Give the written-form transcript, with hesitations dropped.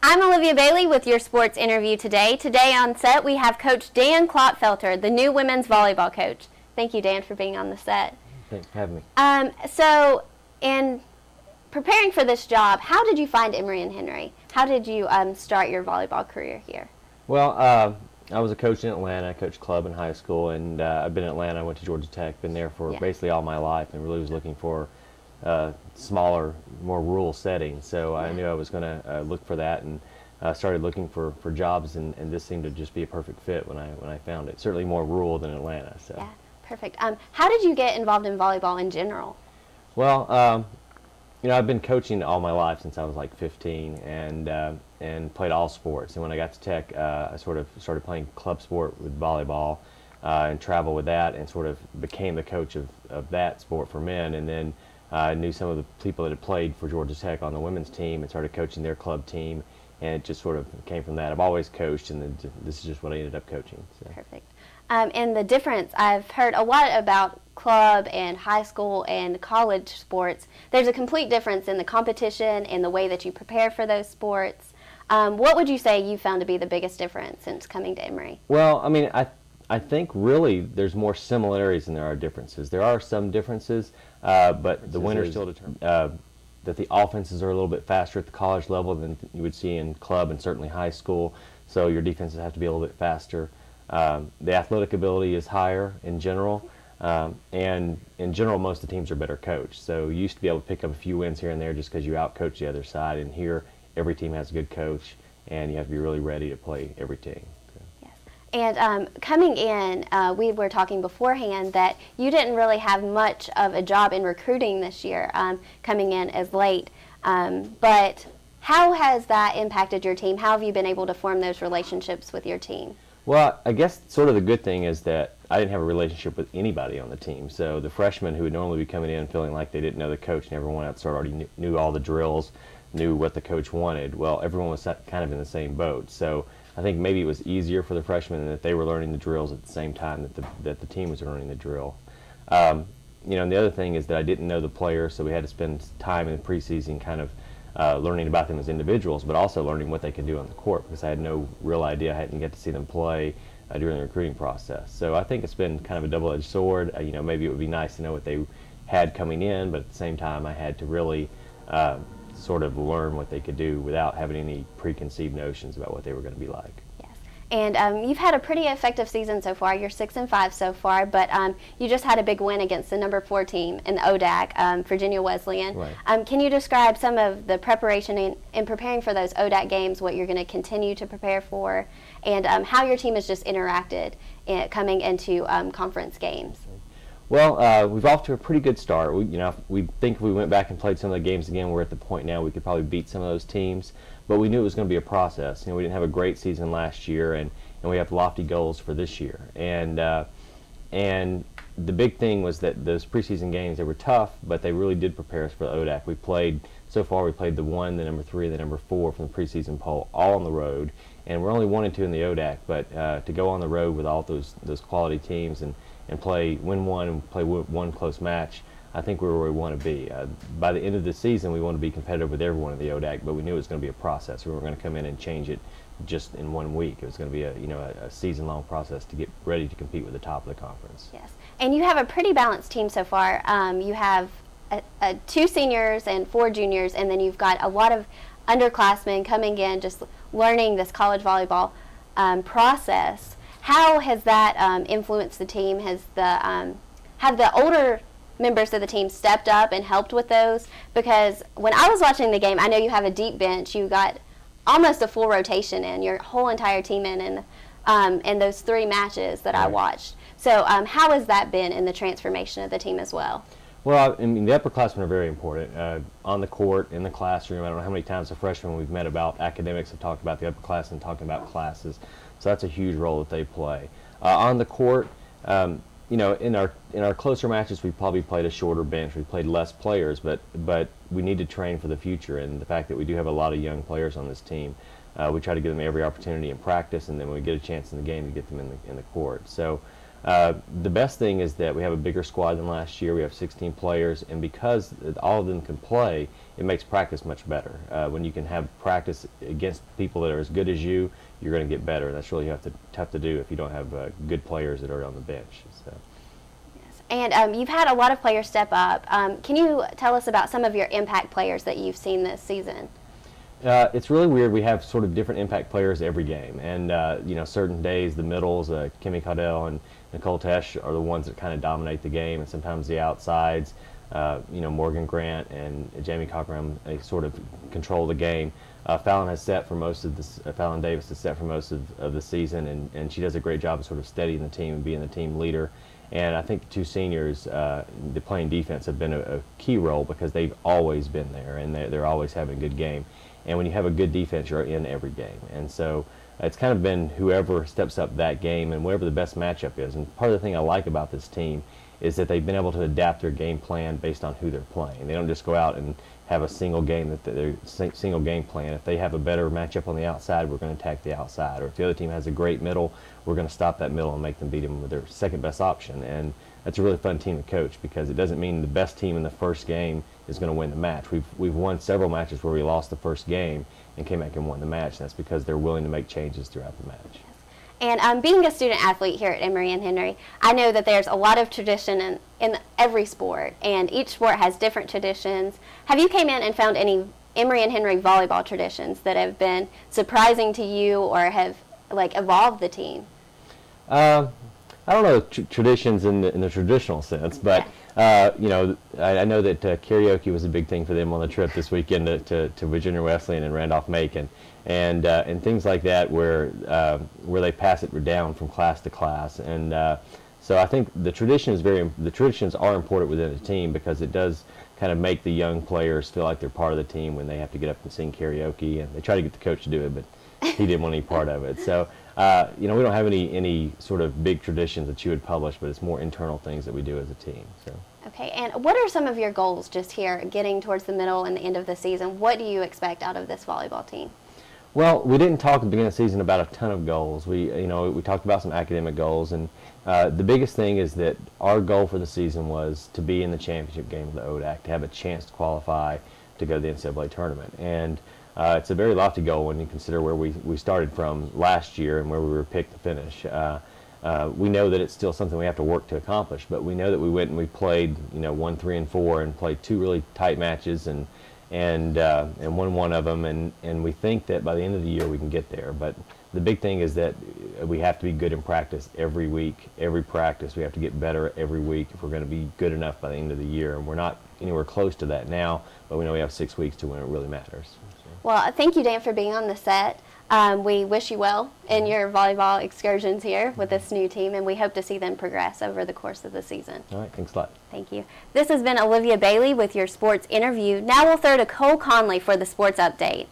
I'm Olivia Bailey with your sports interview today. Today on set we have Coach Dan Clotfelter, the new women's volleyball coach. Thank you, Dan, for being on the set. Thanks for having me. So in preparing for this job, how did you find Emory and Henry? How did you start your volleyball career here? Well, I was a coach in Atlanta. I coached club in high school, and I've been in Atlanta. I went to Georgia Tech, been there for basically all my life, and really was looking for smaller, more rural setting. So I knew I was going to look for that, and started looking for jobs, and this seemed to just be a perfect fit when I found it. Certainly more rural than Atlanta. So. Yeah, perfect. How did you get involved in volleyball in general? Well, I've been coaching all my life since I was like 15, and played all sports. And when I got to Tech, I sort of started playing club sport with volleyball, and travel with that, and sort of became the coach of that sport for men. And then I knew some of the people that had played for Georgia Tech on the women's team, and started coaching their club team, and it just sort of came from that. I've always coached, and then this is just what I ended up coaching. So. Perfect. And the difference, I've heard a lot about club and high school and college sports. There's a complete difference in the competition and the way that you prepare for those sports. What would you say you found to be the biggest difference since coming to Emory? Well, I mean, I think really there's more similarities than there are differences. There are some differences, but the winners still determine that the offenses are a little bit faster at the college level than you would see in club and certainly high school, so your defenses have to be a little bit faster. The athletic ability is higher in general, and in general most of the teams are better coached. So you used to be able to pick up a few wins here and there just because you outcoach the other side, and here every team has a good coach, and you have to be really ready to play every team. And coming in, we were talking beforehand that you didn't really have much of a job in recruiting this year, coming in as late. But how has that impacted your team? How have you been able to form those relationships with your team? Well, I guess sort of the good thing is that I didn't have a relationship with anybody on the team. So the freshmen who would normally be coming in feeling like they didn't know the coach and everyone else already knew all the drills, knew what the coach wanted. Well, everyone was kind of in the same boat. So I think maybe it was easier for the freshmen in that they were learning the drills at the same time that the team was learning the drill. And the other thing is that I didn't know the players, so we had to spend time in the preseason kind of learning about them as individuals, but also learning what they could do on the court, because I had no real idea. I hadn't get to see them play during the recruiting process. So I think it's been kind of a double-edged sword. Maybe it would be nice to know what they had coming in, but at the same time I had to really sort of learn what they could do without having any preconceived notions about what they were going to be like. Yes, and you've had a pretty effective season so far. You're 6-5 so far, but you just had a big win against the number 4 team in the ODAC, Virginia Wesleyan. Right. Can you describe some of the preparation in preparing for those ODAC games, what you're going to continue to prepare for, and how your team has just interacted coming into conference games? Well, we've off to a pretty good start. We think if we went back and played some of the games again, we're at the point now we could probably beat some of those teams. But we knew it was going to be a process. We didn't have a great season last year, and we have lofty goals for this year. And the big thing was that those preseason games, they were tough, but they really did prepare us for the ODAC. So far we played the 1, the number 3, and the number 4 from the preseason poll, all on the road. And we're only 1 and 2 in the ODAC, but to go on the road with all those quality teams and win one and play one close match, I think we're where we want to be. By the end of the season, we want to be competitive with everyone in the ODAC, but we knew it was going to be a process. We weren't going to come in and change it just in 1 week. It was going to be a season-long process to get ready to compete with the top of the conference. Yes, and you have a pretty balanced team so far. You have 2 seniors and 4 juniors, and then you've got a lot of underclassmen coming in, just learning this college volleyball process. How has that influenced the team? Have the older members of the team stepped up and helped with those? Because when I was watching the game, I know you have a deep bench. You got almost a full rotation in, your whole entire team in those 3 matches that I watched. So how has that been in the transformation of the team as well? Well, I mean, the upperclassmen are very important. On the court, in the classroom, I don't know how many times the freshmen we've met about academics have talked about the upperclassmen, talking about classes. So that's a huge role that they play. On the court, in our closer matches, we probably played a shorter bench. We played less players, but we need to train for the future. And the fact that we do have a lot of young players on this team, we try to give them every opportunity in practice, and then when we get a chance in the game, to get them in the court. So The best thing is that we have a bigger squad than last year. We have 16 players, and because all of them can play, it makes practice much better. When you can have practice against people that are as good as you, you're going to get better. That's really tough to do if you don't have good players that are on the bench. So. And you've had a lot of players step up. Can you tell us about some of your impact players that you've seen this season? It's really weird. We have sort of different impact players every game, and certain days the middles, Kimmy Caudell and Nicole Tesh are the ones that kind of dominate the game, and sometimes the outsides, Morgan Grant and Jamie Cochran, they sort of control the game. Fallon has set for most of this. Fallon Davis has set for most of the season, and she does a great job of sort of steadying the team and being the team leader. And I think the two seniors, the playing defense, have been a key role because they've always been there, and they're always having a good game. And when you have a good defense, you're in every game. And so it's kind of been whoever steps up that game and whatever the best matchup is. And part of the thing I like about this team is that they've been able to adapt their game plan based on who they're playing. They don't just go out and have a single game single game plan. If they have a better matchup on the outside, we're going to attack the outside. Or if the other team has a great middle, we're going to stop that middle and make them beat them with their second best option. And that's a really fun team to coach because it doesn't mean the best team in the first game is going to win the match. We've won several matches where we lost the first game and came back and won the match. And that's because they're willing to make changes throughout the match. And being a student athlete here at Emory and Henry, I know that there's a lot of tradition in every sport, and each sport has different traditions. Have you came in and found any Emory and Henry volleyball traditions that have been surprising to you or have evolved the team? I don't know traditions in the traditional sense, but I know that karaoke was a big thing for them on the trip this weekend to Virginia Wesleyan and Randolph-Macon, and things like that where they pass it down from class to class, and so I think the traditions are important within a team because it does kind of make the young players feel like they're part of the team when they have to get up and sing karaoke, and they try to get the coach to do it, but he didn't want any part of it. So. We don't have any sort of big traditions that you would publish, but it's more internal things that we do as a team. So. Okay, and what are some of your goals just here, getting towards the middle and the end of the season? What do you expect out of this volleyball team? Well, we didn't talk at the beginning of the season about a ton of goals. We talked about some academic goals, and the biggest thing is that our goal for the season was to be in the championship game of the ODAC, to have a chance to qualify to go to the NCAA tournament. And it's a very lofty goal when you consider where we started from last year and where we were picked to finish. We know that it's still something we have to work to accomplish, but we know that we went and we played 1, 3, and 4 and played 2 really tight matches and won one of them, and we think that by the end of the year we can get there. But the big thing is that we have to be good in practice every week, every practice. We have to get better every week if we're going to be good enough by the end of the year, and we're not anywhere close to that now, but we know we have 6 weeks to when it really matters. Well, thank you, Dan, for being on the set. We wish you well in your volleyball excursions here with this new team, and we hope to see them progress over the course of the season. All right, thanks a lot. Thank you. This has been Olivia Bailey with your sports interview. Now we'll throw to Cole Conley for the sports update.